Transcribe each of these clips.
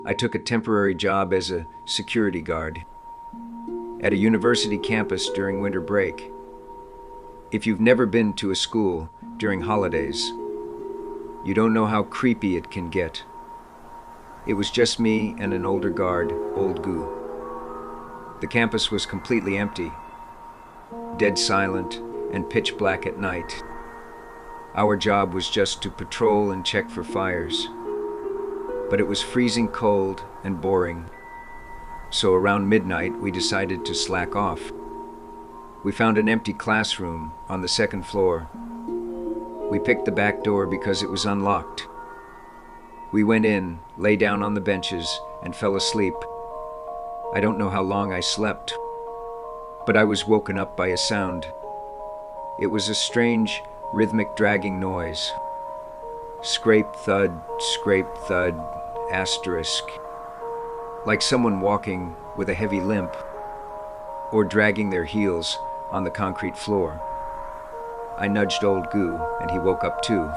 I took a temporary job as a security guard at a university campus during winter break. If you've never been to a school during holidays, you don't know how creepy it can get. It was just me and an older guard, Old Goo. The campus was completely empty, dead silent, and pitch black at night. Our job was just to patrol and check for fires. But it was freezing cold and boring. So around midnight, we decided to slack off. We found an empty classroom on the second floor. We picked the back door because it was unlocked. We went in, lay down on the benches, and fell asleep. I don't know how long I slept, but I was woken up by a sound. It was a strange, rhythmic dragging noise. Scrape, thud, asterisk. Like someone walking with a heavy limp, or dragging their heels on the concrete floor. I nudged Old Goo, and he woke up too.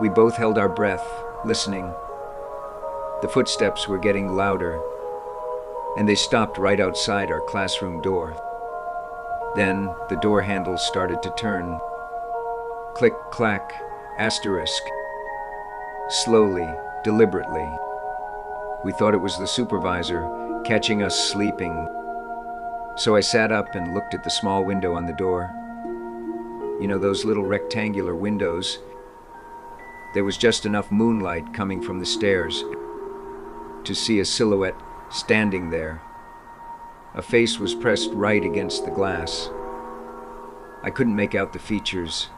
We both held our breath, listening. The footsteps were getting louder, and they stopped right outside our classroom door. Then the door handles started to turn. Click, clack, asterisk. Slowly, deliberately. We thought it was the supervisor catching us sleeping. So I sat up and looked at the small window on the door. You know, those little rectangular windows. There was just enough moonlight coming from the stairs to see a silhouette standing there. A face was pressed right against the glass. I couldn't make out the features.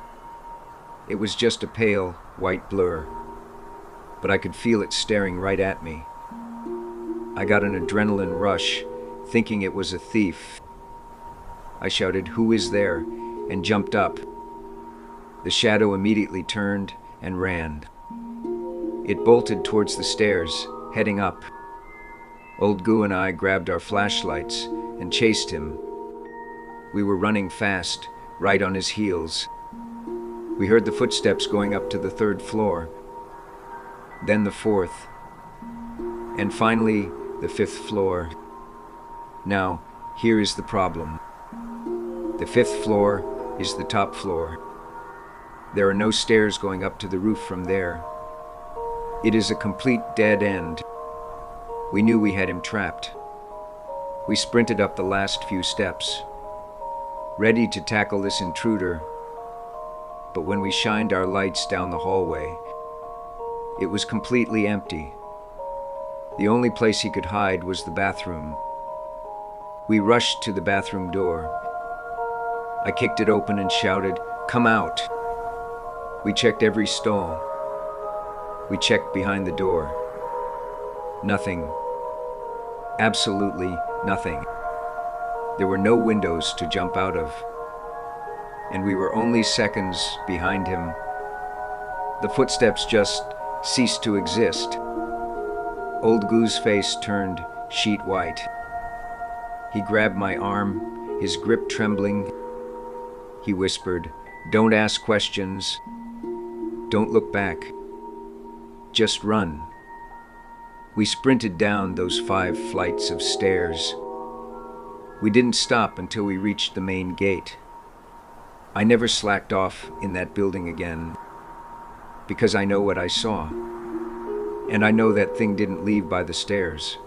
It was just a pale, white blur, but I could feel it staring right at me. I got an adrenaline rush, thinking it was a thief. I shouted, "Who is there?" and jumped up. The shadow immediately turned and ran. It bolted towards the stairs, heading up. Old Goo and I grabbed our flashlights and chased him. We were running fast, right on his heels. We heard the footsteps going up to the third floor, then the fourth, and finally the fifth floor. Now, here is the problem. The fifth floor is the top floor. There are no stairs going up to the roof from there. It is a complete dead end. We knew we had him trapped. We sprinted up the last few steps, ready to tackle this intruder. But when we shined our lights down the hallway, it was completely empty. The only place he could hide was the bathroom. We rushed to the bathroom door. I kicked it open and shouted, "Come out!" We checked every stall. We checked behind the door. Nothing. Absolutely nothing. There were no windows to jump out of. And we were only seconds behind him. The footsteps just ceased to exist. Old Goo's face turned sheet white. He grabbed my arm, his grip trembling. He whispered, "Don't ask questions. Don't look back. Just run." We sprinted down those 5 flights of stairs. We didn't stop until we reached the main gate. I never slacked off in that building again, because I know what I saw. And I know that thing didn't leave by the stairs.